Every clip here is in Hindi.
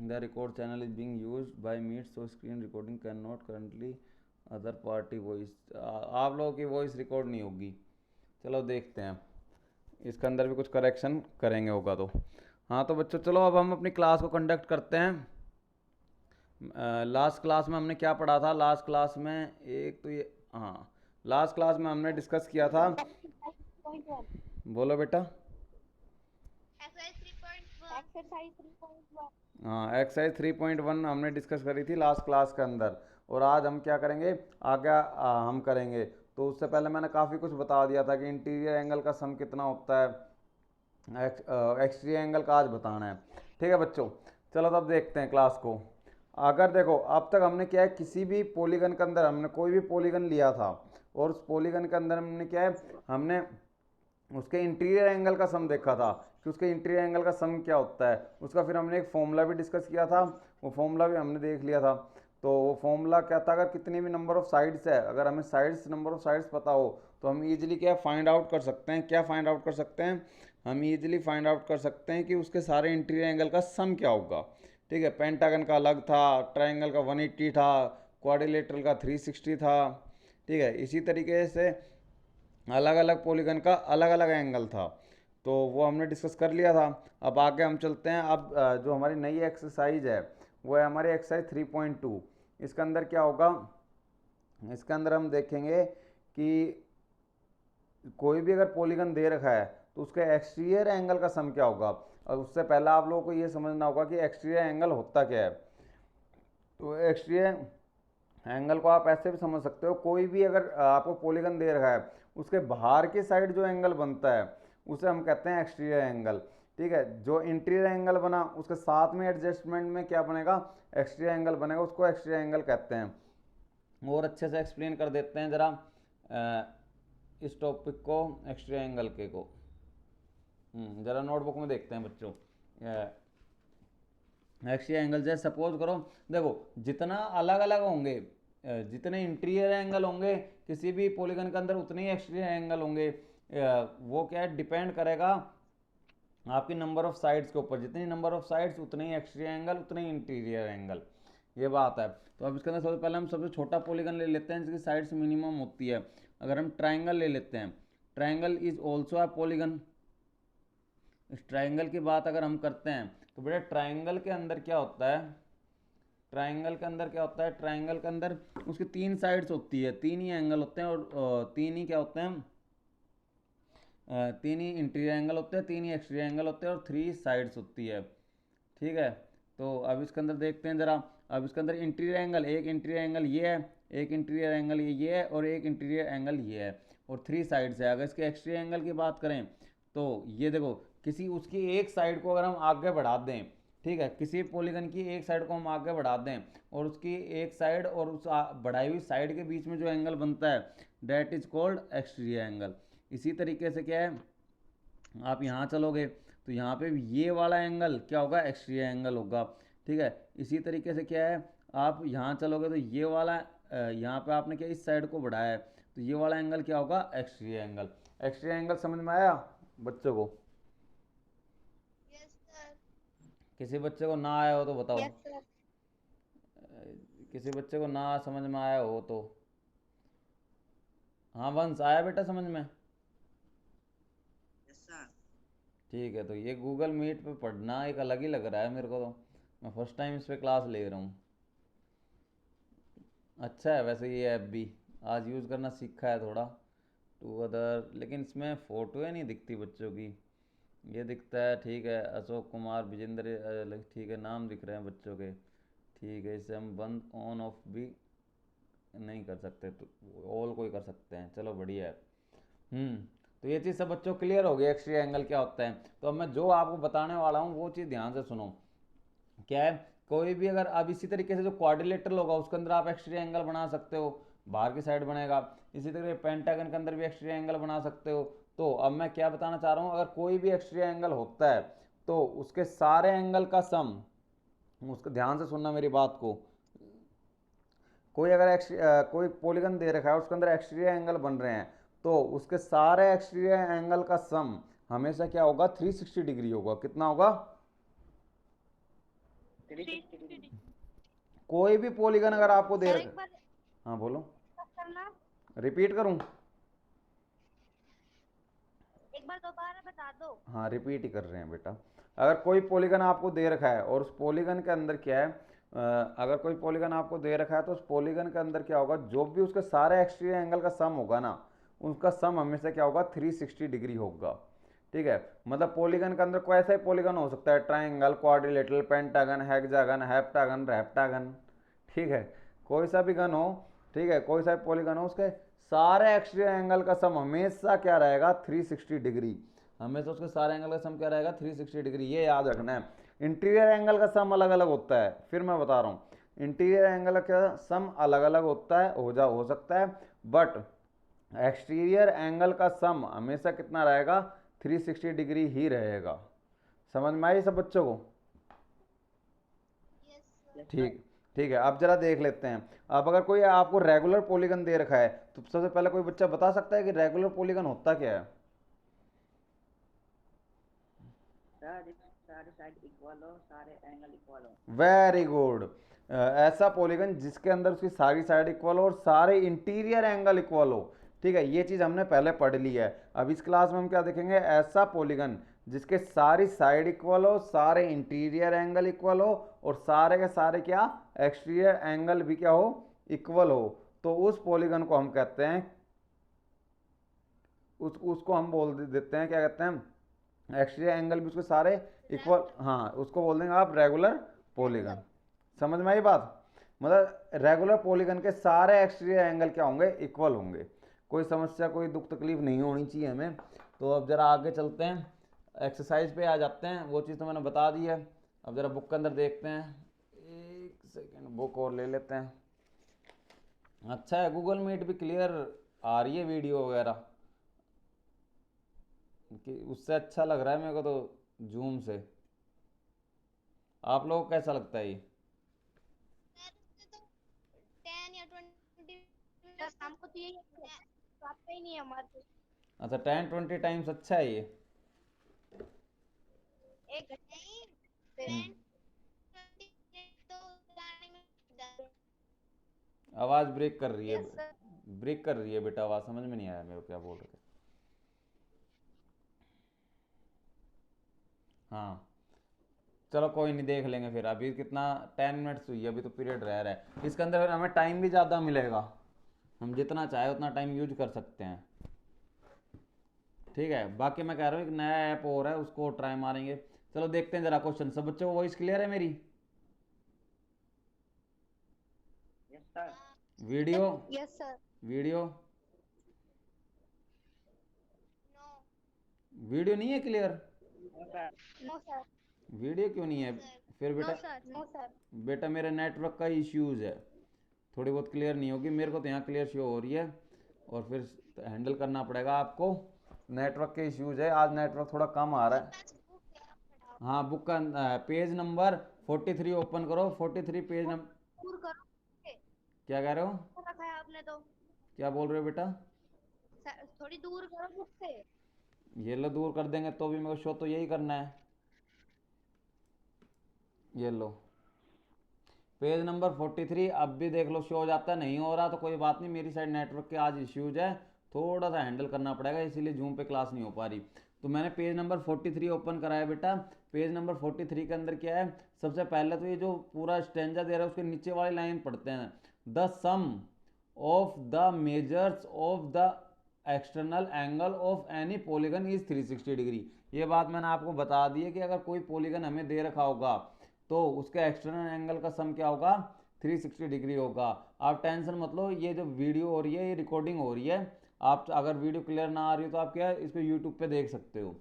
The record channel is being used by Meet so screen recording cannot currently other party voice. आप लोगों की वॉइस रिकॉर्ड नहीं होगी। चलो देखते हैं, इसके अंदर भी कुछ करेक्शन करेंगे होगा तो। हाँ तो बच्चों चलो अब हम अपनी क्लास को कंडक्ट करते हैं। लास्ट क्लास में हमने क्या पढ़ा था? लास्ट क्लास में एक तो ये, हाँ लास्ट क्लास में हमने डिस्कस किया था। बोलो बेटा। एक्सरसाइज 3.1। हाँ एक्सरसाइज 3.1 हमने डिस्कस करी थी लास्ट क्लास के अंदर। और आज हम क्या करेंगे आगे हम करेंगे। तो उससे पहले मैंने काफ़ी कुछ बता दिया था कि इंटीरियर एंगल का सम कितना होता है, एक्सटीरियर एंगल का आज बताना है। ठीक है बच्चों, चलो तब देखते हैं क्लास को। अगर देखो अब तक हमने क्या है, किसी भी पॉलीगन के अंदर हमने कोई भी पॉलीगन लिया था और उस पॉलीगन के अंदर हमने क्या है, हमने उसके इंटीरियर एंगल का सम देखा था कि उसके इंटीरियर एंगल का सम क्या होता है। उसका फिर हमने एक फॉर्मूला भी डिस्कस किया था, वो फॉर्मूला भी हमने देख लिया था। तो वो फॉर्मूला क्या था, अगर कितनी भी नंबर ऑफ साइड्स है, अगर हमें साइड्स नंबर ऑफ साइड्स पता हो तो हम इजीली क्या फाइंड आउट कर सकते हैं। क्या फाइंड आउट कर सकते हैं? हम इजीली फाइंड आउट कर सकते हैं कि उसके सारे इंटीरियर एंगल का सम क्या होगा। ठीक है, पेंटागन का अलग था, ट्राइंगल का 180 था, क्वाड्रिलेटरल का 360 था। ठीक है, इसी तरीके से अलग अलग पॉलीगन का अलग अलग एंगल था। तो वो हमने डिस्कस कर लिया था। अब आगे हम चलते हैं। अब जो हमारी नई एक्सरसाइज है वो है हमारी एक्सरसाइज 3.2। इसके अंदर क्या होगा, इसके अंदर हम देखेंगे कि कोई भी अगर पॉलीगन दे रखा है तो उसके एक्सटीरियर एंगल का सम क्या होगा। और उससे पहले आप लोगों को ये समझना होगा कि एक्सटीरियर एंगल होता क्या है। तो एक्सटीरियर एंगल को आप ऐसे भी समझ सकते हो, कोई भी अगर आपको पॉलीगन दे रखा है उसके बाहर की साइड जो एंगल बनता है उसे हम कहते हैं एक्सटीरियर एंगल। ठीक है, जो इंटीरियर एंगल बना उसके साथ में एडजस्टमेंट में क्या बनेगा, एक्सटीरियर एंगल बनेगा, उसको एक्सटीरियर एंगल कहते हैं। और अच्छे से एक्सप्लेन कर देते हैं ज़रा इस टॉपिक को, एक्सटीरियर एंगल के को। ज़रा नोटबुक में देखते हैं बच्चों। एक्सटीरियर एंगल जैसे सपोज करो, देखो जितना अलग अलग होंगे, जितने इंटीरियर एंगल होंगे किसी भी पॉलीगन के अंदर उतने ही एक्सटीरियर एंगल होंगे। वो क्या है, डिपेंड करेगा आपकी नंबर ऑफ साइड्स के ऊपर। जितनी नंबर ऑफ साइड्स उतने ही एक्सटीरियर एंगल, उतने ही इंटीरियर एंगल, ये बात है। तो अब इसके अंदर सबसे पहले हम सबसे छोटा पॉलीगन ले लेते हैं जिसकी साइड्स मिनिमम होती है। अगर हम ट्राइंगल ले लेते हैं, triangle is also a polygon. इस ट्राइंगल की बात अगर हम करते हैं तो बेटा ट्राइंगल के अंदर क्या होता है, ट्राइंगल के अंदर क्या होता है, ट्राइंगल के अंदर उसकी तीन साइड्स होती है, तीन ही एंगल होते हैं और तीन ही क्या होते हैं, तीन ही इंटीरियर एंगल होते हैं, तीन ही एक्सटीरियर एंगल होते हैं और थ्री साइड्स होती है। ठीक है, तो अब इसके अंदर देखते हैं ज़रा। अब इसके अंदर इंटीरियर एंगल, एक इंटीरियर एंगल ये है, एक इंटीरियर एंगल ये है और एक इंटीरियर एंगल ये है और थ्री साइड्स है। अगर इसके एक्सटीरियर एंगल की बात करें तो ये देखो, किसी उसकी एक साइड को अगर हम आगे बढ़ा दें, ठीक है, किसी पॉलीगन की एक साइड को हम आगे बढ़ा दें और उसकी एक साइड और उस बढ़ाई हुई साइड के बीच में जो एंगल बनता है that is called exterior angle. इसी तरीके से क्या है, आप यहाँ चलोगे तो यहाँ पे भी ये वाला एंगल क्या होगा, एक्सटीरियर एंगल होगा। ठीक है, इसी तरीके से क्या है, आप यहाँ चलोगे तो ये वाला यहाँ पे आपने क्या इस साइड को बढ़ाया है तो ये वाला एंगल क्या होगा, एक्सटीरियर एंगल। एक्सटीरियर एंगल समझ में आया बच्चों को? Yes sir. किसी बच्चे को ना आया हो तो बताओ। Yes sir. किसी बच्चे को ना समझ में आया हो तो, हाँ वंश आया बेटा समझ में? Yes sir. ठीक है, तो ये गूगल मीट पे पढ़ना एक अलग ही लग रहा है मेरे को। तो मैं फर्स्ट टाइम इस पे क्लास ले रहा हूँ। अच्छा है वैसे ये ऐप भी, आज यूज़ करना सीखा है थोड़ा। टू अदर, लेकिन इसमें फ़ोटो नहीं दिखती बच्चों की। ये दिखता है, ठीक है, अशोक कुमार विजेंद्र, ठीक है नाम दिख रहे हैं बच्चों के। ठीक है, इसे हम बंद ऑन ऑफ भी नहीं कर सकते, तो ऑल कोई कर सकते हैं, चलो बढ़िया है। तो ये चीज़ सब बच्चों क्लियर हो गई, एक्सट्री एंगल क्या होता है। तो अब मैं जो आपको बताने वाला हूँ वो चीज़ ध्यान से सुनो। क्या है, कोई भी अगर अब इसी तरीके से जो क्वाड्रिलेटरल होगा उसके अंदर आप एक्सट्री एंगल बना सकते हो, बाहर की साइड बनेगा। इसी तरह पेंटागन के अंदर भी एक्सट्री एंगल बना सकते हो। तो अब मैं क्या बताना चाह रहा हूँ, अगर कोई भी एक्सट्री एंगल होता है तो उसके सारे एंगल का सम, उसको ध्यान से सुनना मेरी बात को। कोई अगर कोई पॉलीगन दे रखा है उसके अंदर एक्सटीरियर एंगल बन रहे हैं तो उसके सारे एक्सटीरियर एंगल का सम हमेशा क्या होगा, 360 डिग्री होगा। कितना होगा, कोई भी पॉलीगन अगर आपको दे सर रखा, एक बार हाँ बोलो, करना, रिपीट करूं? एक बार दोबारा बता दो। हाँ रिपीट ही कर रहे हैं बेटा। अगर कोई पॉलीगन आपको दे रखा है और उस पॉलीगन के अंदर क्या है, अगर कोई पॉलीगन आपको दे रखा है तो उस पॉलीगन के अंदर क्या होगा, जो भी उसके सारे एक्सटीरियर एंगल का सम होगा ना, उसका सम हमेशा क्या होगा, 360 डिग्री होगा। ठीक है, मतलब पॉलीगन के अंदर कोई ऐसा ही पॉलीगन हो सकता है, triangle, quadrilateral, pentagon, hexagon, heptagon, रेप्टागन। ठीक है, कोई सा भी गन हो, ठीक है, कोई सा भी पॉलीगन हो, उसके सारे एक्सटीरियर एंगल का सम हमेशा क्या रहेगा, 360 डिग्री। हमेशा उसके सारे एंगल का सम क्या रहेगा, 360 डिग्री, ये याद रखना है। इंटीरियर एंगल का सम अलग अलग होता है, फिर मैं बता रहा हूँ, इंटीरियर एंगल का सम अलग अलग होता है, हो सकता है, बट एक्सटीरियर एंगल का सम हमेशा कितना रहेगा, 360 डिग्री ही रहेगा। समझ में आई सब बच्चों को? Yes sir. ठीक, ठीक है, अब जरा देख लेते हैं। अब अगर कोई आपको रेगुलर पॉलीगन दे रखा है तो सबसे पहले कोई बच्चा बता सकता है कि रेगुलर पॉलीगन होता क्या है? सारे साइड इक्वल हो, सारे एंगल इक्वल हो। Very good. ऐसा पॉलीगन जिसके अंदर उसकी सारी साइड इक्वल हो और सारे इंटीरियर एंगल इक्वल हो। ठीक है, ये चीज़ हमने पहले पढ़ ली है। अब इस क्लास में हम क्या देखेंगे, ऐसा पॉलीगन जिसके सारी साइड इक्वल हो, सारे इंटीरियर एंगल इक्वल हो और सारे के सारे क्या, एक्सटीरियर एंगल भी क्या हो, इक्वल हो। तो उस पॉलीगन को हम कहते हैं, उसको हम बोल देते हैं, क्या कहते हैं, एक्सटीरियर एंगल भी उसके सारे इक्वल, हाँ उसको बोल देंगे आप रेगुलर पॉलीगन। समझ में आई बात? मतलब रेगुलर पॉलीगन के सारे एक्सटीरियर एंगल क्या होंगे, इक्वल होंगे। कोई समस्या, कोई दुख तकलीफ नहीं होनी चाहिए हमें। तो अब जरा आगे चलते हैं, एक्सरसाइज पे आ जाते हैं। वो चीज़ तो मैंने बता दी है। अब जरा बुक के अंदर देखते हैं, एक सेकेंड बुक और ले लेते हैं। अच्छा है, गूगल मीट भी क्लियर आ रही है वीडियो वगैरह, कि उससे अच्छा लग रहा है मेरे को तो जूम से। आप लोगों को कैसा लगता है ये? सर उससे तो 10 या 20 सर शाम को तो यही तो आपका ही नहीं है हमारे को। अच्छा, 10-20 अच्छा है ये। एक घंटे नहीं, हम्म, 10-20 तो जाने में जाते हैं। आवाज़ ब्रेक कर रही है, यस सर। ब्रेक कर रही है बेटा, आवाज़ समझ में नहीं आया मेरे को क्या बोल रहे थे। हाँ चलो कोई नहीं, देख लेंगे फिर। अभी कितना, 10 मिनट्स हुई है, अभी तो पीरियड रह रहा है। इसके अंदर फिर हमें टाइम भी ज़्यादा मिलेगा, हम जितना चाहे उतना टाइम यूज कर सकते हैं। ठीक है, बाकी मैं कह रहा हूँ एक नया ऐप और है, उसको ट्राई मारेंगे। चलो देखते हैं जरा क्वेश्चन। सब बच्चों को वॉइस क्लियर है मेरी? Yes sir. Video, yes sir. Video, no. Video नहीं है clear? No sir. No sir. Video क्यों नहीं है? फिर नो बेटा, सर। No sir. बेटा मेरे नेटवर्क का इश्यूज़ है, थोड़ी बहुत क्लियर नहीं होगी। मेरे को तो यहाँ क्लियर शो हो रही है, और फिर हैंडल करना पड़ेगा आपको। नेटवर्क के इश्यूज़ है, आज नेटवर्क थोड़ा कम आ रहा है। हाँ बुक का पेज नंबर 43 ओपन करो, 43 पेज नंबर। दूर करो से। क्या कह रहे हो? रखा है आपने तो। क्या बोल रहे हो बेटा? थोड़ी दूर करो बुक से। ये लो, दूर कर देंगे तो भी मेरे को शो तो यही करना है। ये लो, पेज नंबर 43। अब भी देख लो शो हो जाता है, नहीं हो रहा तो कोई बात नहीं, मेरी साइड नेटवर्क के आज इश्यूज है, थोड़ा सा हैंडल करना पड़ेगा, इसीलिए जूम पे क्लास नहीं हो पा रही। तो मैंने पेज नंबर 43 ओपन कराया बेटा। पेज नंबर 43 के अंदर क्या है, सबसे पहले तो ये जो पूरा स्टेंजा दे रहा है उसके नीचे वाली लाइन पढ़ते हैं, the sum of the measures of the external angle of any polygon is 360 degree. ये बात मैंने आपको बता दी है कि अगर कोई पॉलीगन हमें दे रखा होगा तो उसके एक्सटर्नल एंगल का सम क्या होगा, 360 डिग्री होगा। आप टेंशन मत लो, ये जो वीडियो हो रही है ये रिकॉर्डिंग हो रही है। आप अगर वीडियो क्लियर ना आ रही हो तो आप क्या है, इसको यूट्यूब पे देख सकते हो।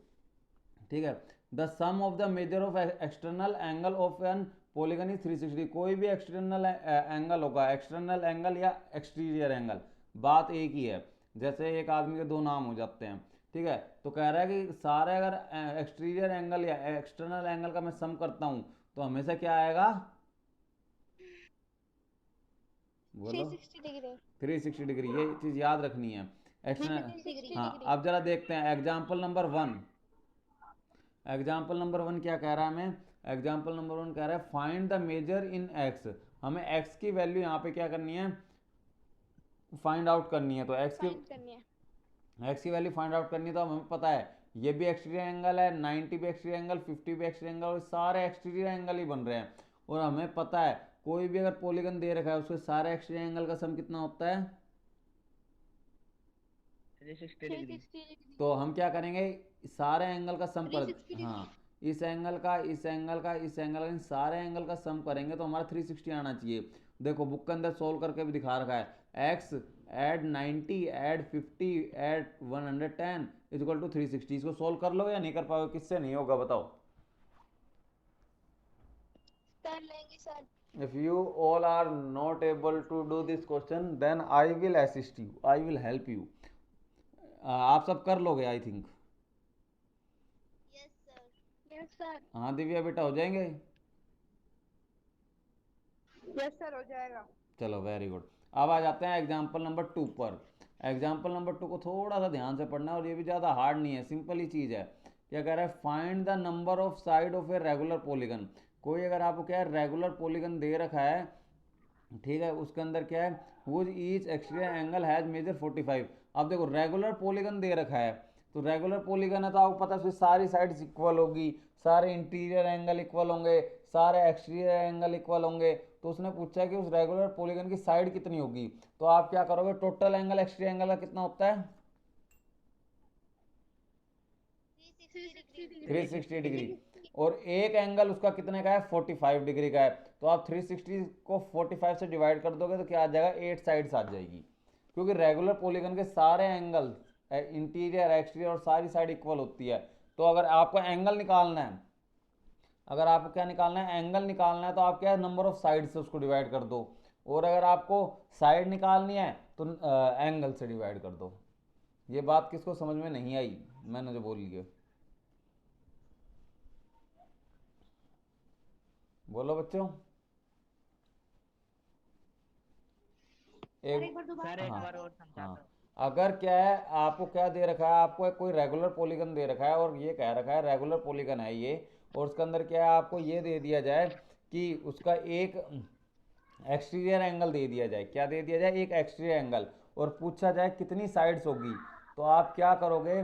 ठीक है, the sum of the measure of external angle of an polygon is 360। कोई भी एक्सटर्नल एंगल होगा, एक्सटर्नल एंगल या एक्सटीरियर एंगल, बात एक ही है। जैसे एक आदमी के दो नाम हो जाते हैं, ठीक है, तो कह रहा है कि सारे अगर एक्सटीरियर एंगल या एक्सटर्नल एंगल का मैं सम करता हूं तो हमेशा क्या आएगा, बोलो? 360 डिग्री। 360 डिग्री, ये चीज़ याद रखनी है। External, 360 degree. हाँ अब जरा देखते हैं एग्जाम्पल नंबर 1। एग्जाम्पल नंबर 1 क्या कह रहा है हमें, एग्जाम्पल नंबर 1 कह रहा है find the measure in x, हमें एक्स की वैल्यू यहाँ पे क्या करनी है, फाइंड आउट करनी है। तो एक्स फाइंड करनी है। की वैल्यू फाइंड आउट करनी है, तो हमें पता है ये भी एक्सटीरियर एंगल है, 90 भी एक्सटीरियर एंगल, 50 भी एक्सटीरियर एंगल, और सारे एक्सटीरियर एंगल ही बन रहे हैं। और हमें पता है कोई भी अगर पॉलीगन दे रखा है उसके सारे एक्सटीरियर एंगल का सम कितना होता है, 360 डिग्री। 360 डिग्री। तो हम क्या करेंगे, सारे एंगल का सम कर, 360 डिग्री। हाँ इस एंगल का, इस एंगल का, इस एंगल का, इन सारे एंगल का सम करेंगे तो हमारा 360 आना चाहिए। देखो बुक के अंदर सोल्व करके भी दिखा रखा है, x add 90 add 50 add 110 is equal to 360। इसको सोल्व कर लो या नहीं कर पाओगे, किससे नहीं होगा बताओ। कर लेंगे sir. If you all are not able to do this question, then I will assist you, I will help you. आप सब कर लोगे I think. Yes sir. Yes sir. हाँ दिव्या बेटा हो जाएंगे। यस सर हो जाएगा। चलो वेरी गुड। अब आ जाते हैं एग्जाम्पल नंबर 2 पर। एग्जाम्पल नंबर 2 को थोड़ा सा ध्यान से पढ़ना है, और ये भी ज़्यादा हार्ड नहीं है, सिंपल ही चीज़ है। क्या कह रहा है, find the number of side of a regular polygon. कोई अगर आपको क्या है रेगुलर पॉलीगन दे रखा है, ठीक है, उसके अंदर क्या है, वो each exterior angle has measure 45। अब देखो रेगुलर पॉलीगन दे रखा है, तो रेगुलर पॉलीगन है तो आपको पता है उसकी सारी साइड्स इक्वल होगी, सारे इंटीरियर एंगल इक्वल होंगे, सारे एक्सटीरियर एंगल इक्वल होंगे। तो उसने पूछा है कि उस रेगुलर पॉलीगन की साइड कितनी होगी, तो आप क्या करोगे, टोटल एंगल एक्सटीरियर एंगल का कितना होता है, 360 डिग्री, और एक एंगल उसका कितने का है, 45 डिग्री का है। तो आप 360 को 45 से डिवाइड कर दोगे तो क्या आ जाएगा, 8 साइड्स आ जाएगी। क्योंकि रेगुलर पॉलीगन के सारे एंगल इंटीरियर एक्सटीरियर और सारी साइड इक्वल होती है। तो अगर आपको एंगल निकालना है, अगर आपको क्या निकालना है, एंगल निकालना है, तो आप क्या है नंबर ऑफ साइड से उसको डिवाइड कर दो, और अगर आपको साइड निकालनी है तो एंगल से डिवाइड कर दो। ये बात किसको समझ में नहीं आई मैंने जो बोली है, बोलो बच्चों। सर एक एक बार दोबारा सर एक हाँ बार और समझा हाँ, दो। अगर क्या है आपको क्या दे रखा है, आपको एक कोई रेगुलर पॉलीगन दे रखा है, और ये कह रखा है रेगुलर पॉलीगन है ये, और उसके अंदर क्या है आपको ये दे दिया जाए कि उसका एक एक्सटीरियर एंगल दे दिया जाए, क्या दे दिया जाए, एक एक्सटीरियर एंगल, और पूछा जाए कितनी साइड्स होगी। तो आप क्या करोगे,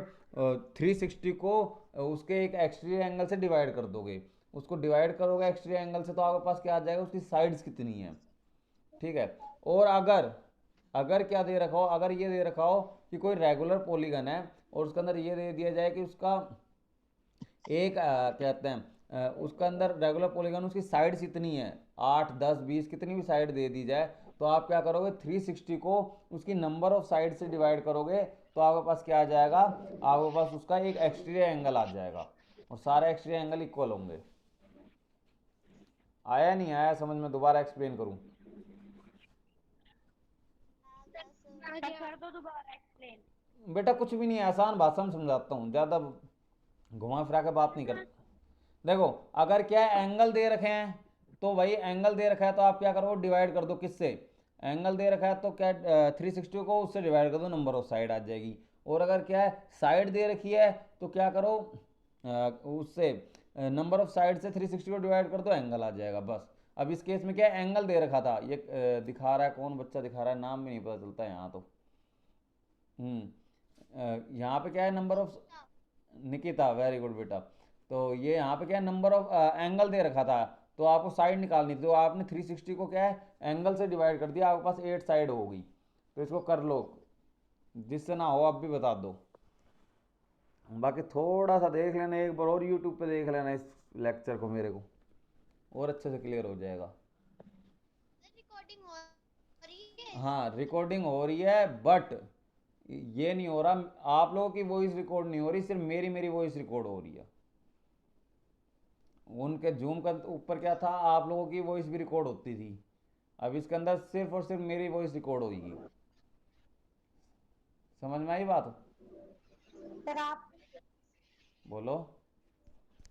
360 को उसके एक एक्सटीरियर एंगल से डिवाइड कर दोगे, उसको डिवाइड करोगे एक्सटीरियर एंगल से, तो आपके पास क्या आ जाएगा, उसकी साइड्स कितनी है, ठीक है। और अगर अगर क्या दे रखा हो, अगर ये दे रखा हो कि कोई रेगुलर पॉलीगन है, और उसके अंदर ये दे दिया जाए कि उसका एक कहते हैं उसका अंदर रेगुलर पॉलीगन उसकी साइड्स इतनी है, 8 10 20 कितनी भी साइड दे दी जाए, तो आप क्या करोगे, 360 को उसकी नंबर ऑफ साइड से डिवाइड करोगे, तो आपके पास क्या आ जाएगा, आपके पास उसका एक एक्सटीरियर एंगल आ जाएगा, और सारे एक्सटीरियर एंगल इक्वल होंगे। आया नहीं आया समझ में, दोबारा एक्सप्लेन करूं, कर दो दोबारा एक्सप्लेन। बेटा कुछ भी नहीं है, आसान भाषा में समझाता हूँ, ज़्यादा घुमा फिरा के बात नहीं करता। देखो अगर क्या है एंगल दे रखे हैं, तो भाई एंगल दे रखा है तो आप क्या करो, डिवाइड कर दो किससे, एंगल दे रखा है तो क्या 360 को उससे डिवाइड कर दो, नंबर ऑफ साइड आ जाएगी। और अगर क्या है साइड दे रखी है तो क्या करो, उससे नंबर ऑफ साइड से 360 को डिवाइड कर दो, एंगल आ जाएगा बस। अब इस केस में क्या है एंगल दे रखा था, ये दिखा रहा है कौन बच्चा दिखा रहा है, नाम भी नहीं पता चलता यहाँ तो। यहाँ पे क्या है number of, Nikita very good बेटा। तो ये यहाँ पे क्या है नंबर ऑफ एंगल दे रखा था, तो आपको साइड निकालनी थी, तो आपने 360 को क्या है एंगल से डिवाइड कर दिया, आपके पास 8 साइड होगी। तो इसको कर लो, जिससे ना हो आप भी बता दो। बाकी थोड़ा सा देख लेना, एक बार और यूट्यूब पे देख लेना इस लेक्चर को मेरे को, और अच्छे से क्लियर हो जाएगा। रिकॉर्डिंग हो रही है। हाँ रिकॉर्डिंग हो रही है, बट ये नहीं हो रहा आप लोगों की वॉइस रिकॉर्ड नहीं हो रही, सिर्फ मेरी वॉइस रिकॉर्ड हो रही है। उनके जूम का ऊपर क्या था, आप लोगों की वॉइस भी रिकॉर्ड होती थी, अब इसके अंदर सिर्फ और सिर्फ मेरी वॉइस रिकॉर्ड होगी। समझ में आई बात, सर आप। बोलो।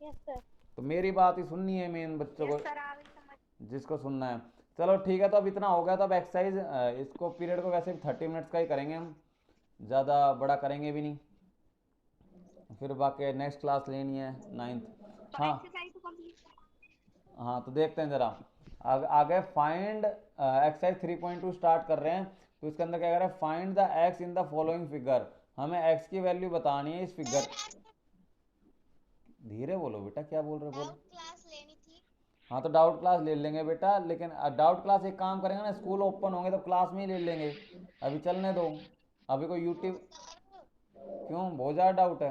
Yes sir. तो मेरी बात ही सुननी है मेन बच्चों को, सर आ गई समझ। जिसको सुनना है। चलो ठीक है, तो अब इतना हो गया, तो अब एक्सरसाइज इसको पीरियड को वैसे भी 30 मिनट्स का ही करेंगे हम, ज़्यादा बड़ा करेंगे भी नहीं, फिर बाकी नेक्स्ट क्लास लेनी है 9th। तो हाँ एक्सरसाइज तो कंप्लीट हाँ तो देखते हैं जरा। आगे फाइंड एक्सरसाइज 3.2 स्टार्ट कर रहे हैं। तो इसके अंदर क्या कर रहे हैं, find the x in the following figure. हमें एक्स की वैल्यू बतानी है इस फिगर। धीरे बोलो बेटा, क्या बोल रहे हो, बोलो। डाउट क्लास लेनी थी। हाँ तो डाउट क्लास ले लेंगे बेटा, लेकिन डाउट क्लास एक काम करेंगे ना, स्कूल ओपन होंगे तो क्लास में ही ले लेंगे। अभी चलने दो। अभी कोई यूट्यूब, सर क्यों, बहुत ज़्यादा डाउट है।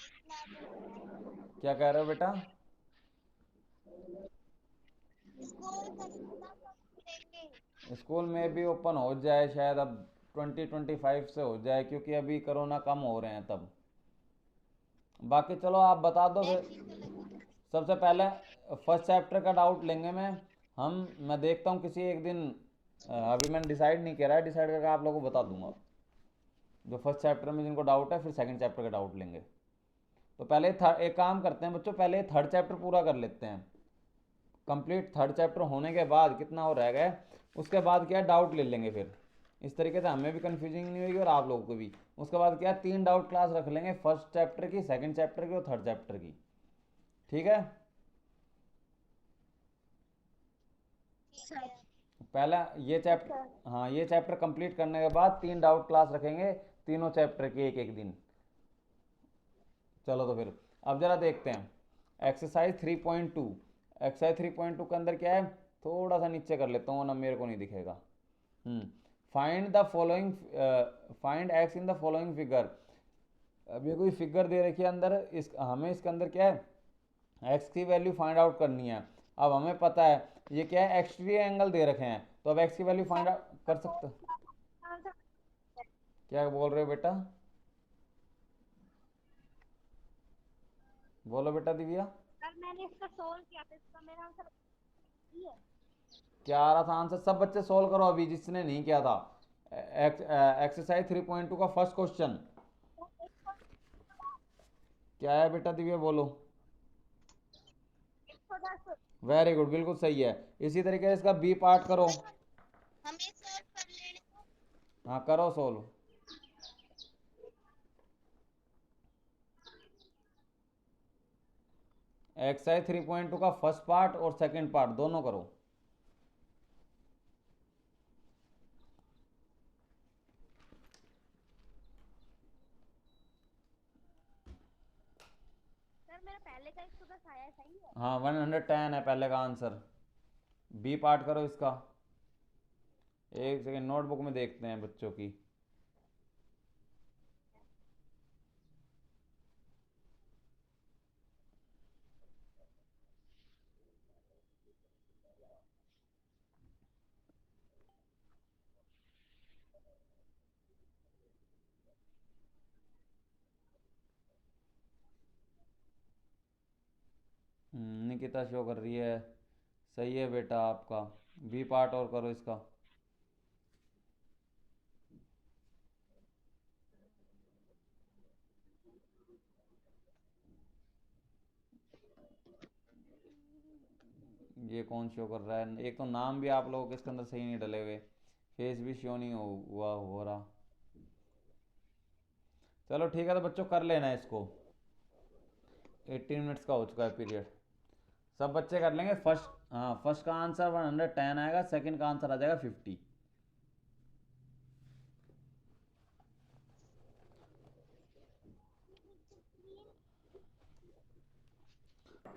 इतना तो नहीं क्या कह रहे हो बेटा। है। स्कूल खरीदना तो लेंगे। स्कूल में भी ओपन हो जाए शायद अब 2025 से हो जाए, क्योंकि अभी कोरोना कम हो रहे हैं तब। बाकी चलो आप बता दो फिर। नेक्स्ट वीक तो लगा। सबसे पहले फर्स्ट चैप्टर का डाउट लेंगे मैं देखता हूँ किसी एक दिन। अभी मैंने डिसाइड नहीं किया है, डिसाइड करके आप लोगों को बता दूंगा। जो फर्स्ट चैप्टर में जिनको डाउट है, फिर सेकंड चैप्टर का डाउट लेंगे। तो पहले एक काम करते हैं बच्चों, पहले थर्ड चैप्टर पूरा कर लेते हैं। कंप्लीट थर्ड चैप्टर होने के बाद कितना हो रह गया, उसके बाद क्या डाउट ले लेंगे फिर। इस तरीके से हमें भी कन्फ्यूजिंग नहीं होगी और आप लोगों को भी। उसके बाद क्या 3 डाउट क्लास रख लेंगे, फर्स्ट चैप्टर की, सेकंड चैप्टर की और थर्ड चैप्टर की। ठीक है। ठीक है। पहला ये चैप्टर, हाँ ये चैप्टर कंप्लीट करने के बाद 3 डाउट क्लास रखेंगे, तीनों चैप्टर की एक एक दिन। चलो तो फिर अब जरा देखते हैं एक्सरसाइज 3.2। एक्सरसाइज 3.2 के अंदर क्या है, थोड़ा सा नीचे कर लेता हूँ ना, मेरे को नहीं दिखेगा। Find the following, find x in the following figure. अब ये कोई फिगर दे रखी है अंदर, इस हमें इसके अंदर क्या है, एक्स की वैल्यू फाइंड आउट करनी है। अब हमें पता है ये क्या है, एक्स एंगल दे रखे हैं, तो अब एक्स की वैल्यू फाइंड आउट कर सकते। क्या बोल रहे हो बेटा, बोलो बेटा दिव्या। सर मैंने इसका सोल्व किया था, इसका मेरा आंसर ये है। क्या आ रहा था आंसर, सब बच्चे सोल्व करो अभी जिसने नहीं किया था। एक्सरसाइज 3.2 का फर्स्ट क्वेश्चन क्या है बेटा दिव्या, बोलो। 110। वेरी गुड, बिल्कुल सही है। इसी तरीके से इसका बी पार्ट करो। हमें सोल्व कर लेने को। हाँ करो सोल्व। एक्सरसाइज 3.2 का फर्स्ट पार्ट और सेकंड पार्ट दोनों करो। सर मेरा पहले का 110 आया, सही है। हाँ 110 है पहले का आंसर। बी पार्ट करो इसका। एक सेकेंड, नोटबुक में देखते हैं बच्चों की। निकिता शो कर रही है, सही है बेटा आपका। बी पार्ट और करो इसका। ये कौन शो कर रहा है, एक तो नाम भी आप लोगों के इसके अंदर सही नहीं डले हुए, फेस भी शो नहीं हो रहा। चलो ठीक है तो बच्चों कर लेना इसको, 18 मिनट्स का हो चुका है पीरियड। सब बच्चे कर लेंगे। फर्स्ट, हाँ फर्स्ट का आंसर 110 आएगा, सेकंड का आंसर आ जाएगा 50।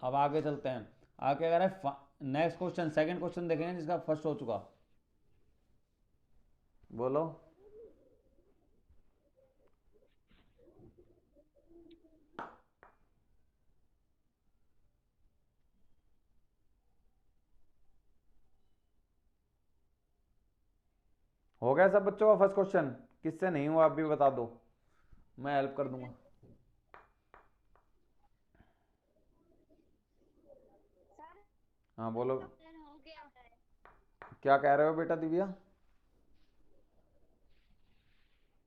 अब आगे चलते हैं। आगे अगर है नेक्स्ट क्वेश्चन, सेकंड क्वेश्चन देखेंगे जिसका फर्स्ट हो चुका। बोलो। हो गया सब बच्चों का फर्स्ट क्वेश्चन, किससे नहीं हुआ आप भी बता दो, मैं हेल्प कर दूंगा। सर हाँ बोलो। सर हो गया है। क्या कह रहे हो बेटा दिव्या।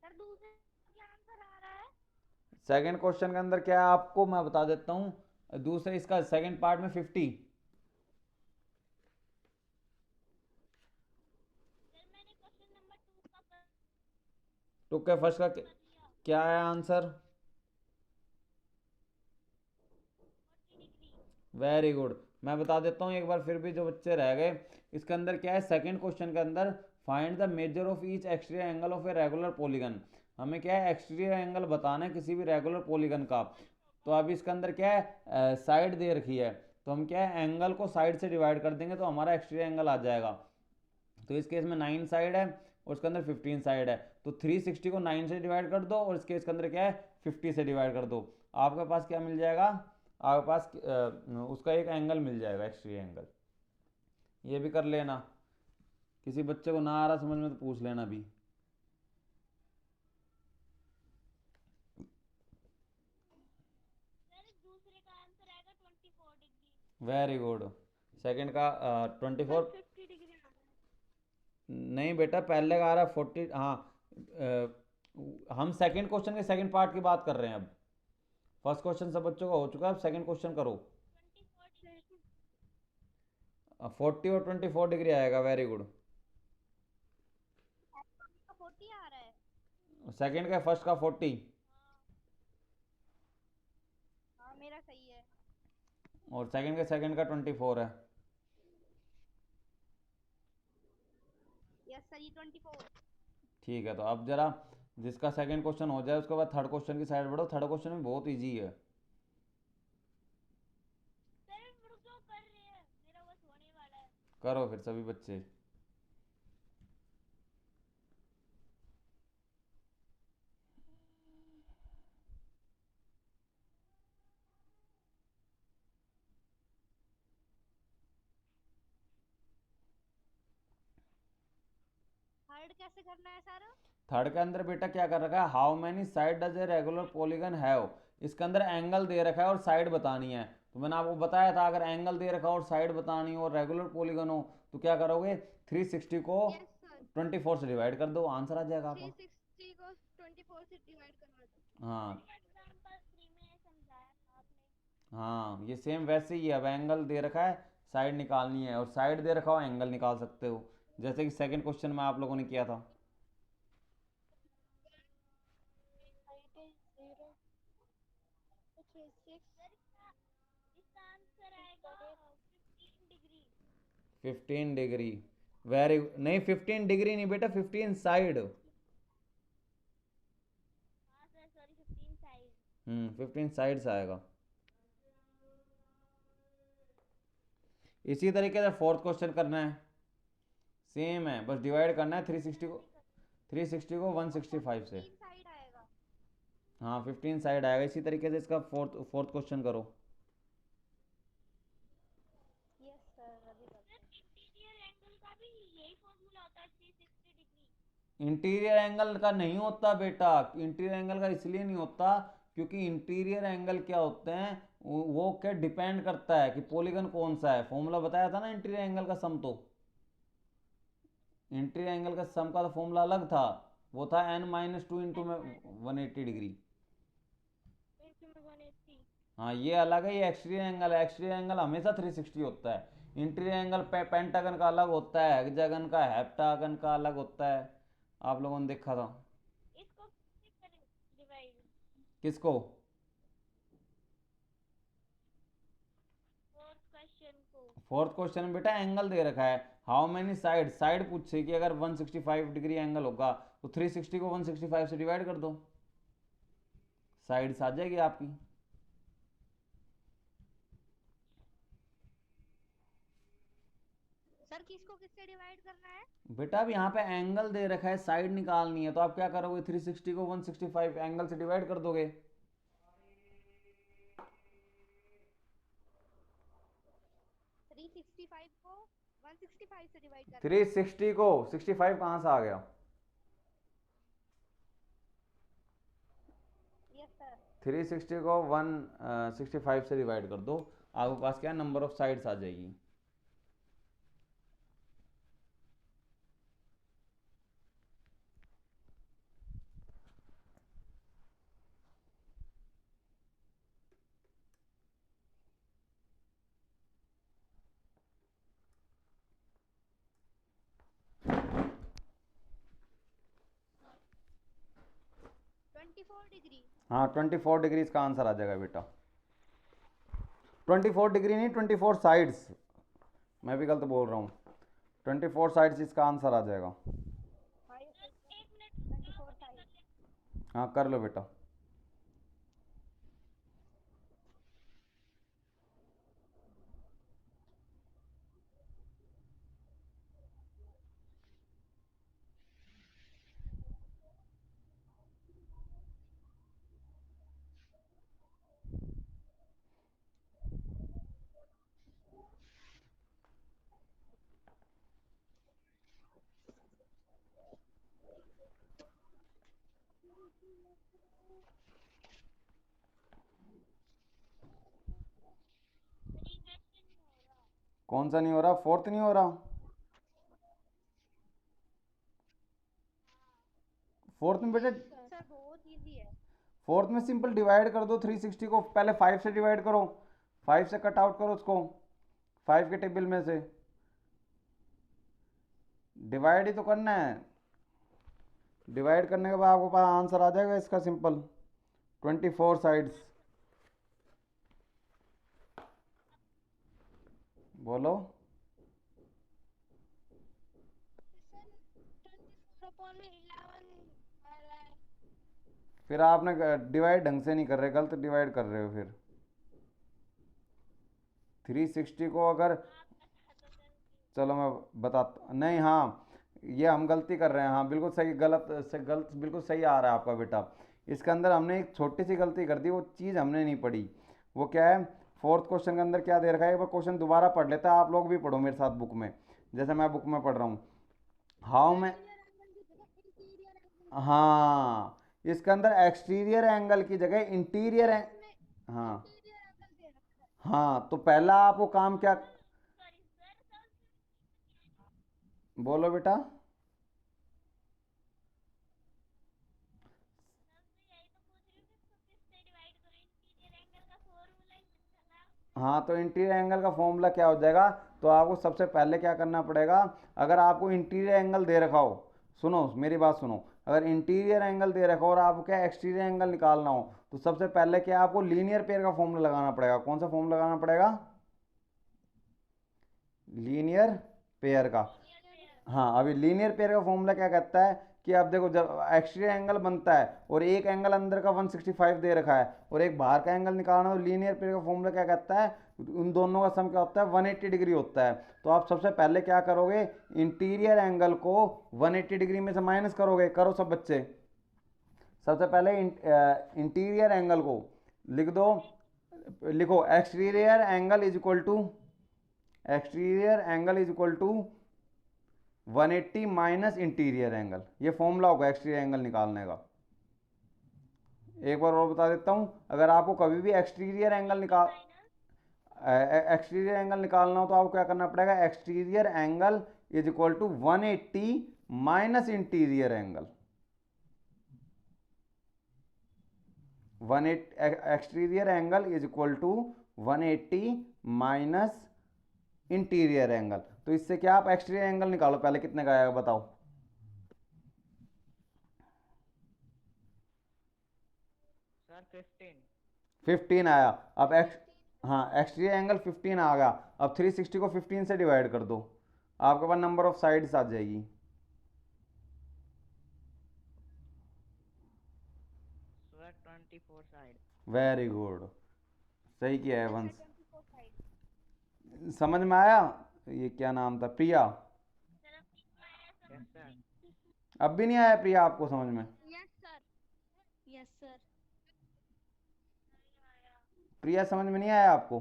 सर दूसरे क्या आंसर आ रहा है। सेकंड क्वेश्चन के अंदर क्या है आपको मैं बता देता हूँ, दूसरे इसका सेकंड पार्ट में 50। सर मैंने क्वेश्चन नंबर 2 का कर तो क्या फर्स्ट का लिया। क्या है आंसर। 40 degree very good. मैं बता देता हूँ एक बार फिर भी जो बच्चे रह गए, इसके अंदर क्या है, सेकंड क्वेश्चन के अंदर find the measure of each exterior angle of a regular polygon. हमें क्या है, एक्सटीरियर एंगल बताना है किसी भी रेगुलर पॉलीगन का। तो अब इसके अंदर क्या है, साइड दे रखी है, तो हम क्या है, एंगल को साइड से डिवाइड कर देंगे तो हमारा एक्सटीरियर एंगल आ जाएगा। तो इस केस में 9 साइड है और इसके अंदर 15 साइड है, तो 360 को 9 से डिवाइड कर दो और इस केस के अंदर क्या है, 50 से डिवाइड कर दो। आपके पास क्या मिल जाएगा, आपके पास उसका एक एंगल मिल जाएगा, एक्सटीरियर एंगल। ये भी कर लेना, किसी बच्चे को ना आ रहा समझ में तो पूछ लेना भी। सर दूसरे का आंसर आएगा 24 डिग्री। Very good. सेकंड का 24। 50 डिग्री आ रहा नहीं बेटा, पहले का आ रहा है 40। हाँ, हम सेकंड क्वेश्चन के सेकंड पार्ट की बात कर रहे हैं अब। फर्स्ट क्वेश्चन सब बच्चों का हो चुका है, अब सेकंड क्वेश्चन करो। है 24 डिग्री। 40 और 24 डिग्री आएगा, वेरी गुड। का 40 आ रहा है। सेकंड का, फर्स्ट का 40 हाँ मेरा सही है। और सेकंड का 24 है। यस सर, ये 24। ठीक है, तो अब जरा जिसका सेकंड क्वेश्चन हो जाए उसके बाद थर्ड क्वेश्चन की साइड बढ़ो। थर्ड क्वेश्चन भी बहुत इजी है। सर रुक जाओ, कर रहे हैं, मेरा बस होने वाला है। करो फिर सभी बच्चे। थर्ड कैसे करना है सर? थर्ड के अंदर बेटा क्या कर रखा है, how many side does a regular polygon have. इसके अंदर एंगल दे रखा है और साइड बतानी है। तो मैंने आपको बताया था, अगर एंगल दे रखा हो और साइड बतानी हो और रेगुलर पॉलीगन हो तो क्या करोगे, 360 को यस सर। 24 से डिवाइड कर दो, आंसर आ जाएगा आपका। 360 को 24 से डिवाइड करवा दो। हाँ एग्जांपल 3 में समझाया था आपने। हाँ, ये सेम वैसे ही है। अब एंगल दे रखा है, साइड निकालनी है, और साइड दे रखा हो एंगल निकाल सकते हो, जैसे कि सेकंड क्वेश्चन में आप लोगों ने किया था। हाइट इज 0 तो 6 इसका आंसर आएगा 15 डिग्री। 15 डिग्री, वेरी नहीं, 15 डिग्री नहीं बेटा, 15 साइड। हाँ सर सॉरी, 15 साइज। 15 साइड्स आएगा। इसी तरीके से फोर्थ क्वेश्चन करना है, सेम है, बस डिवाइड करना है 360 को 165 से। 15 साइड आएगा। हाँ 15 साइड आएगा। इसी तरीके से इसका फोर्थ क्वेश्चन करो। यस सर, अभी करते हैं। इंटीरियर एंगल का भी यही फॉर्मूला होता है, 360 डिग्री। इंटीरियर एंगल का नहीं होता बेटा, इंटीरियर एंगल का इसलिए नहीं होता क्योंकि इंटीरियर एंगल क्या होते हैं, वो क्या डिपेंड करता है कि पॉलीगन कौन सा है। फॉर्मूला बताया था ना इंटीरियर एंगल का सम, तो इंटीरियर एंगल का सम का तो फॉर्मूला अलग था, वो था n-2 इंटू में 180 डिग्री। इंटू में 180। हाँ ये अलग है, ये एक्सटीरियर एंगल है। एक्सटीरियर एंगल हमेशा 360 होता है। इंटीरियर एंगल पेंटागन का अलग होता है, हेक्सागन का, हेप्टागन का अलग होता है। आप लोगों ने देखा था। इसको किससे करें डिवाइड? किसको? फोर्थ क्वेश्चन को। फोर्थ क्वेश्चन में बेटा एंगल दे रखा है, हाउ मेनी साइड, साइड पूछे कि अगर 165 डिग्री एंगल होगा तो 360 को 165 से डिवाइड कर दो, साइड्स आ जाएगी आपकी। सर किसको किससे डिवाइड करना है? बेटा अब यहाँ पे एंगल दे रखा है, साइड निकालनी है, तो आप क्या करोगे, 360 को 165 एंगल से डिवाइड कर दोगे। 365 को 165 से डिवाइड करना है। 360 को 65 कहाँ से आ गया? Yes sir. 360 को 165 से डिवाइड कर दो, आपके पास क्या नंबर ऑफ साइड्स आ जाएगी। Twenty four degree. हाँ 24 डिग्री इसका आंसर आ जाएगा बेटा। 24 डिग्री नहीं, 24 साइड्स, मैं भी गलत बोल रहा हूँ, 24 साइड्स इसका आंसर आ जाएगा। भाई 24 साइड। हाँ कर लो बेटा। कौन सा नहीं हो रहा? फोर्थ नहीं हो रहा? फोर्थ में बेटा, सर बहुत इजी है। फोर्थ में सिंपल डिवाइड कर दो 360 को, पहले 5 से डिवाइड करो, 5 से कट आउट करो उसको, 5 के टेबल में से डिवाइड ही तो करना है। डिवाइड करने के बाद आपको पास आंसर आ जाएगा इसका सिंपल 24 साइड्स। बोलो। सर 24/11 आ रहा है। फिर आपने डिवाइड ढंग से नहीं कर रहे, गलत डिवाइड कर रहे हो। फिर 360 को अगर, चलो मैं बताता नहीं, हाँ ये हम गलती कर रहे हैं, हाँ बिल्कुल सही, गलत से गलत बिल्कुल सही आ रहा है आपका बेटा। इसके अंदर हमने एक छोटी सी गलती कर दी, वो चीज़ हमने नहीं पढ़ी। वो क्या है, फोर्थ क्वेश्चन के अंदर क्या दे रखा है, वो क्वेश्चन दोबारा पढ़ लेता है, आप लोग भी पढ़ो मेरे साथ बुक में, जैसे मैं बुक में पढ़ रहा हूँ। हाउ में, हाँ इसके अंदर एक्सटीरियर एंगल की जगह इंटीरियर हाँ हाँ, तो पहला आपको काम क्या, बोलो बेटा। हाँ तो इंटीरियर एंगल का फॉर्मूला क्या हो जाएगा, तो आपको सबसे पहले क्या करना पड़ेगा, अगर आपको इंटीरियर एंगल दे रखा हो, सुनो मेरी बात सुनो, अगर इंटीरियर एंगल दे रखा हो और आपको क्या एक्सटीरियर एंगल निकालना हो, तो सबसे पहले क्या आपको लीनियर पेयर का फॉर्मूला लगाना पड़ेगा। कौन सा फॉर्मूला लगाना पड़ेगा? लीनियर पेयर का। हाँ अभी लीनियर पेयर का फॉर्मूला क्या कहता है कि अब देखो, जब एक्सटीरियर एंगल बनता है और एक एंगल अंदर का 165 दे रखा है और एक बाहर का एंगल निकालना हो, लीनियर पेयर का फॉर्मूला क्या कहता है, उन दोनों का सम क्या होता है, 180 डिग्री होता है। तो आप सबसे पहले क्या करोगे, इंटीरियर एंगल को 180 डिग्री में से माइनस करोगे। करो सब बच्चे, सबसे पहले इंटीरियर एंगल को लिख दो, लिखो exterior angle is equal to, exterior angle is equal to 180 minus interior angle, ये फॉर्मूला होगा एक्सटीरियर एंगल निकालने का। एक बार और बता देता हूं, अगर आपको कभी भी एक्सटीरियर एंगल निकालना हो तो आपको क्या करना पड़ेगा, exterior angle is equal to 180 minus interior angle, 180 exterior angle is equal to 180 minus interior angle. तो इससे क्या, आप एक्सटीरियर एंगल निकालो पहले, कितने का आएगा बताओ। सर 15। 15 आया। अब हाँ एक्सटीरियर एंगल 15 आ गया। अब 360 को 15 से डिवाइड कर दो, आपके पास नंबर ऑफ साइड्स आ जाएगी। Sir 24 side. वेरी गुड, सही किया है वंश। 24 साइड। समझ में आया? ये क्या नाम था, प्रिया? Yes sir. अब भी नहीं आया प्रिया आपको समझ में? Yes sir. Yes sir. Priya समझ में नहीं आया आपको?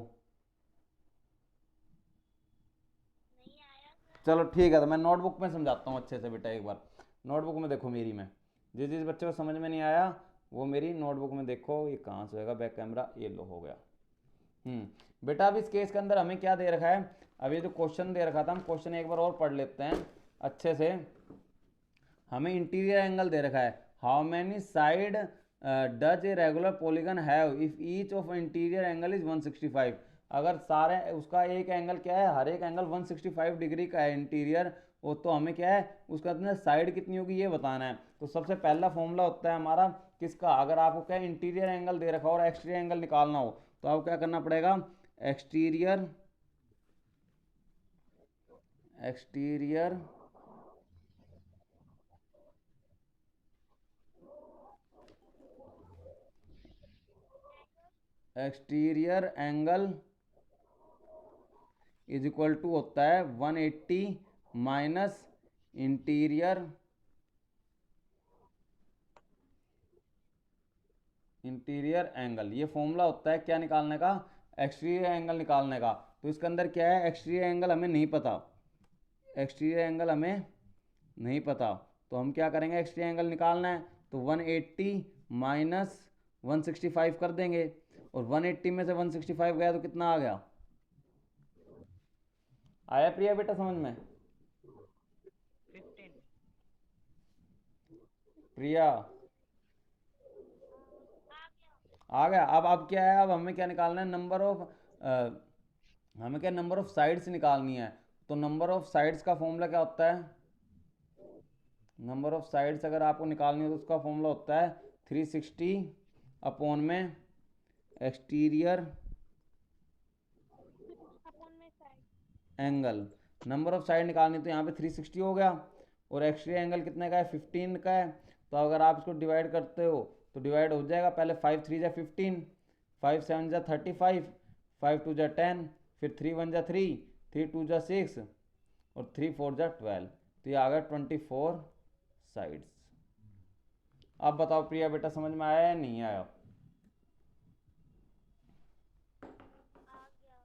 चलो ठीक है, तो मैं नोटबुक में समझाता हूँ अच्छे से बेटा। एक बार नोटबुक में देखो मेरी में, जिस जिस बच्चे को समझ में नहीं आया वो मेरी नोटबुक में देखो। ये कहाँ से होगा बैक कैमरा, ये लो हो गया। बेटा अब इस केस के अंदर हमें क्या दे रखा है, अब ये जो क्वेश्चन दे रखा था, हम क्वेश्चन एक बार और पढ़ लेते हैं अच्छे से। हमें इंटीरियर एंगल दे रखा है, how many side does a regular polygon have if each of interior angle is 165। अगर सारे उसका एक एंगल क्या है, हर एक एंगल 165 डिग्री का है इंटीरियर, वो तो हमें क्या है उसका अंदर साइड कितनी होगी ये बताना है। तो सबसे पहला फॉर्मूला होता है हमारा किसका, अगर आपको क्या इंटीरियर एंगल दे रखा हो और एक्सटीरियर एंगल निकालना हो तो आपको क्या करना पड़ेगा, exterior exterior exterior angle is equal to होता है 180 माइनस इंटीरियर एंगल। ये फॉर्मूला होता है क्या निकालने का, एक्सटीरियर एंगल निकालने का। तो इसके अंदर क्या है, एक्सटीरियर एंगल हमें नहीं पता, एक्सटीरियर एंगल हमें नहीं पता, तो हम क्या करेंगे, एक्सटीरियर एंगल निकालना है तो 180 माइनस 165 कर देंगे, और 180 में से 165 गया तो कितना आ गया, आया प्रिया बेटा समझ में? 15। प्रिया आ गया। अब क्या है, अब हमें क्या निकालना है, नंबर ऑफ हमें क्या नंबर ऑफ साइड्स निकालनी है। तो नंबर ऑफ साइड्स का फॉर्मूला क्या होता है, नंबर ऑफ साइड्स अगर आपको निकालनी हो तो उसका फॉर्मूला होता है 360 अपॉन में एक्सटीरियर अपन में side angle. Number of side निकालनी तो यहाँ पे 360 हो गया, और एक्सटीरियर एंगल कितने का है, 15 का है। तो अगर आप इसको डिवाइड करते हो तो डिवाइड हो जाएगा, पहले 5 3 जा 15, 5 7 जा 35, 5 2 जा 10, फिर 3 1 जा 3, 3 2 जा 6, और 3 4 जा 12। तो ये आ गया 24 साइड्स। अब बताओ प्रिया बेटा समझ में आया या नहीं आया? आ गया।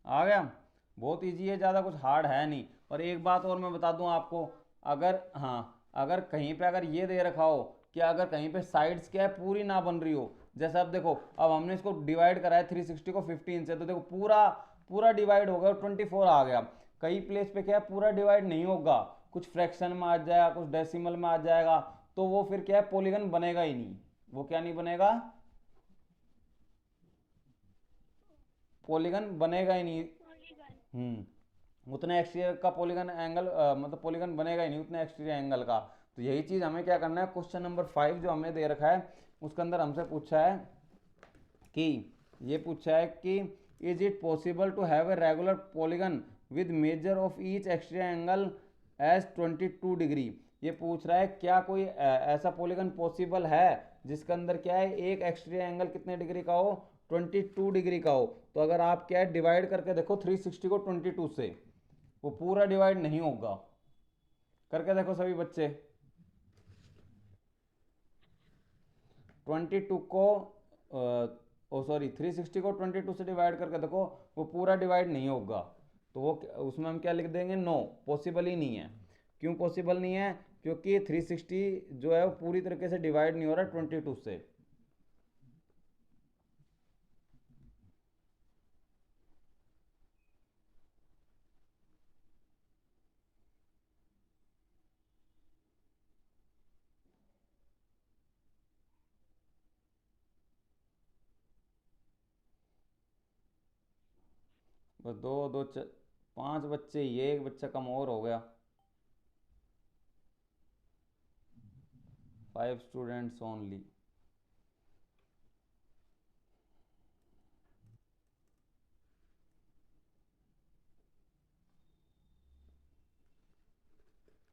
आ गया, बहुत इजी है, ज़्यादा कुछ हार्ड है नहीं। और एक बात और मैं बता दूं आपको, अगर हाँ अगर कहीं पे अगर ये दे रखा हो कि अगर कहीं पे साइड्स क्या है पूरी ना बन रही हो, जैसे अब देखो, अब हमने इसको डिवाइड करा है 360 को 15 से, तो देखो पूरा पूरा डिवाइड हो गया और 24 आ गया। कई प्लेस पे क्या है पूरा डिवाइड नहीं होगा, कुछ फ्रैक्शन में आ जाएगा, कुछ डेसिमल में आ जाएगा, तो वो फिर क्या है पॉलीगन बनेगा ही नहीं। वो क्या नहीं बनेगा, पॉलीगन बनेगा ही नहीं। पॉलीगन उतने एक्सटीरियर का पॉलीगन एंगल मतलब पॉलीगन बनेगा ही नहीं उतने एक्सटीरियर एंगल का। तो यही चीज़ हमें क्या करना है, क्वेश्चन नंबर 5 जो हमें दे रखा है उसके अंदर हमसे पूछा है कि, ये पूछा है कि is it possible to have a regular polygon with measure of each exterior angle as 22 degree. ये पूछ रहा है क्या कोई ऐसा पॉलीगन पॉसिबल है जिसके अंदर क्या है एक एक्सटीरियर एंगल कितने डिग्री का हो, 22 डिग्री का हो। तो अगर आप क्या है डिवाइड करके देखो 360 को 22 से, वो पूरा डिवाइड नहीं होगा। करके देखो सभी बच्चे, 22 को ओ सॉरी 360 को 22 से डिवाइड करके देखो, वो पूरा डिवाइड नहीं होगा। तो वो उसमें हम क्या लिख देंगे, नो, पॉसिबल ही नहीं है। क्यों पॉसिबल नहीं है, क्योंकि 360 जो है वो पूरी तरीके से डिवाइड नहीं हो रहा 22 से। बस दो दो 5 बच्चे, ये एक बच्चा कम और हो गया, 5 स्टूडेंट्स ओनली।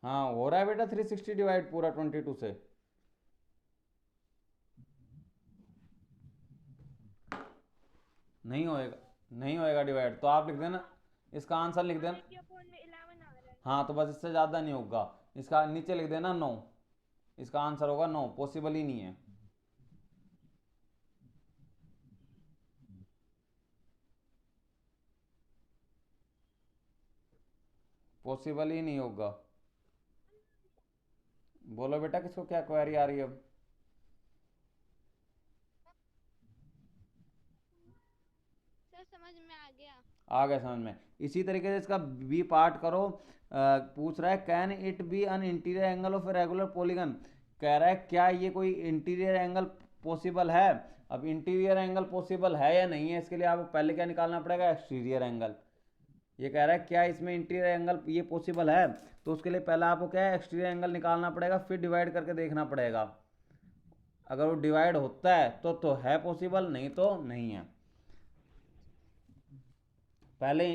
हाँ हो रहा है बेटा 360 डिवाइड पूरा 22 से। नहीं होएगा, नहीं होएगा डिवाइड, तो आप लिख देना, इसका आंसर लिख देना। 180/11 आ रहा है। हाँ तो बस इससे ज़्यादा नहीं होगा, इसका नीचे लिख देना 9, इसका आंसर होगा 9, पॉसिबल ही नहीं है। पॉसिबल ही नहीं होगा। बोलो बेटा किसको क्या क्वेरी आ रही है अब? सर समझ में आ गया। आ गया समझ में। इसी तरीके से इसका बी पार्ट करो। पूछ रहा है can it be an interior angle of a regular polygon. कह रहा है क्या ये कोई इंटीरियर एंगल पॉसिबल है। अब इंटीरियर एंगल पॉसिबल है या नहीं है, इसके लिए आपको पहले क्या निकालना पड़ेगा, एक्सटीरियर एंगल। ये कह रहा है क्या इसमें इंटीरियर एंगल ये पॉसिबल है, तो उसके लिए पहले आपको क्या है एक्सटीरियर एंगल निकालना पड़ेगा, फिर डिवाइड करके देखना पड़ेगा। अगर वो डिवाइड होता है तो है पॉसिबल, नहीं तो नहीं है। पहले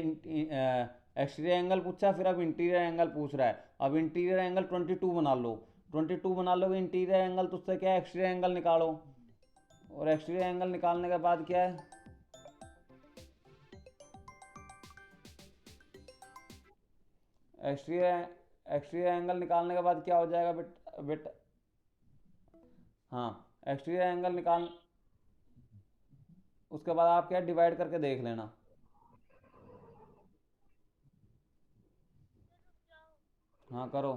एक्सटीरियर एंगल पूछा, फिर अब इंटीरियर एंगल पूछ रहा है। अब इंटीरियर एंगल 22 बना लो, 22 बना लोगे इंटीरियर एंगल, तो उससे क्या है एक्सटीरियर एंगल निकालो, और एक्सटीरियर एंगल निकालने के बाद क्या है, एक्सटीरियर एंगल निकालने के बाद क्या हो जाएगा बेटा, हाँ एक्सटीरियर एंगल निकाल, उसके बाद आप क्या डिवाइड करके देख लेना। हाँ करो।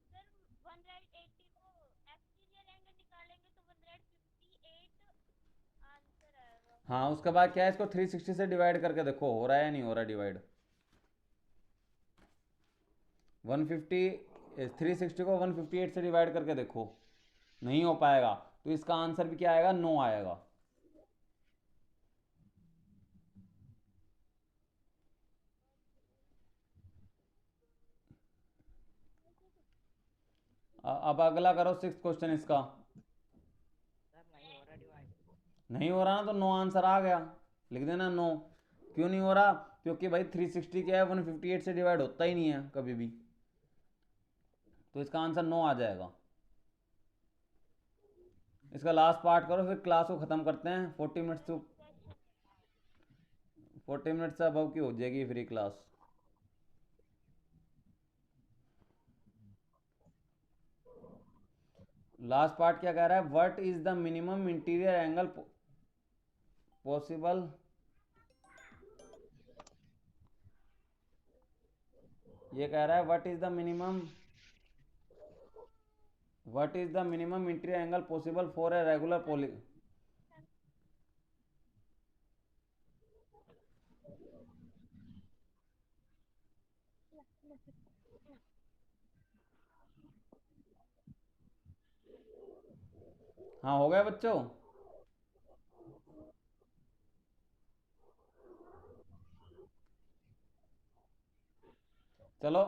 सर 180 को एक्सटीरियर एंगल निकालेंगे तो 158 आंसर आएगा। हाँ उसके बाद क्या है, इसको 360 से डिवाइड करके देखो हो रहा है या नहीं हो रहा डिवाइड। 150 360 को 158 से डिवाइड करके देखो, नहीं हो पाएगा, तो इसका आंसर भी क्या आएगा, 9 आएगा। अब अगला करो 6th क्वेश्चन इसका। सर नहीं हो रहा डिवाइड। नहीं हो रहा ना, तो 9 आंसर आ गया, लिख देना 9। क्यों नहीं हो रहा, क्योंकि भाई 360 क्या है 158 से डिवाइड होता ही नहीं है कभी भी, तो इसका आंसर 9 आ जाएगा। इसका लास्ट पार्ट करो, फिर क्लास को ख़त्म करते हैं। 40 मिनट्स तो 40 मिनट से अबव की हो जाएगी फ्री क्लास। लास्ट पार्ट क्या कह रहा है, what is the minimum interior angle possible, ये कह रहा है what is the minimum interior angle possible for a regular poly. हाँ हो गया बच्चों। चलो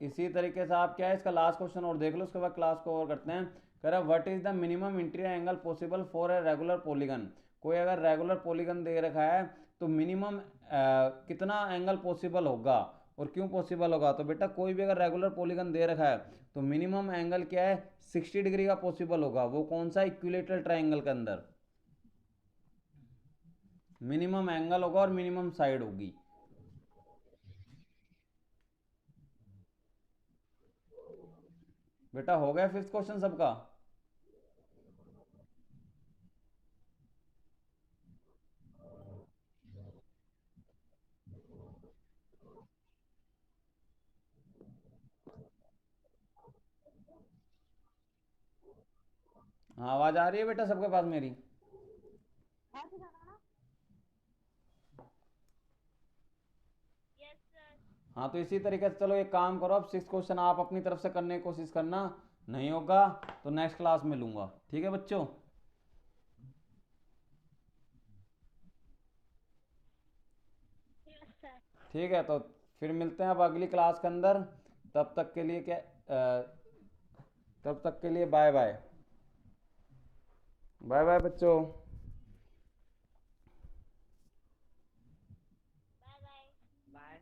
इसी तरीके से आप क्या है, इसका लास्ट क्वेश्चन और देख लो, उसके बाद क्लास को और करते हैं। कह रहा है what is the minimum interior angle possible for a regular polygon. कोई अगर रेगुलर पॉलीगन दे रखा है तो मिनिमम कितना एंगल पॉसिबल होगा, और क्यों पॉसिबल होगा, तो बेटा कोई भी अगर रेगुलर पॉलीगन दे रखा है तो मिनिमम एंगल क्या है 60 डिग्री का पॉसिबल होगा। वो कौन सा, इक्विलेटरल ट्राइंगल के अंदर मिनिमम एंगल होगा और मिनिमम साइड होगी। बेटा हो गया 5th क्वेश्चन सबका। हाँ आवाज आ रही है बेटा सबके पास मेरी। Yes sir. हाँ तो इसी तरीके से चलो एक काम करो, अब 6th क्वेश्चन आप अपनी तरफ से करने की कोशिश करना, नहीं होगा तो नेक्स्ट क्लास में लूंगा, ठीक है बच्चों। Yes sir. ठीक है, तो फिर मिलते हैं अब अगली क्लास के अंदर। तब तक के लिए क्या तब तक के लिए बाय बाय। बाय बाय बच्चों।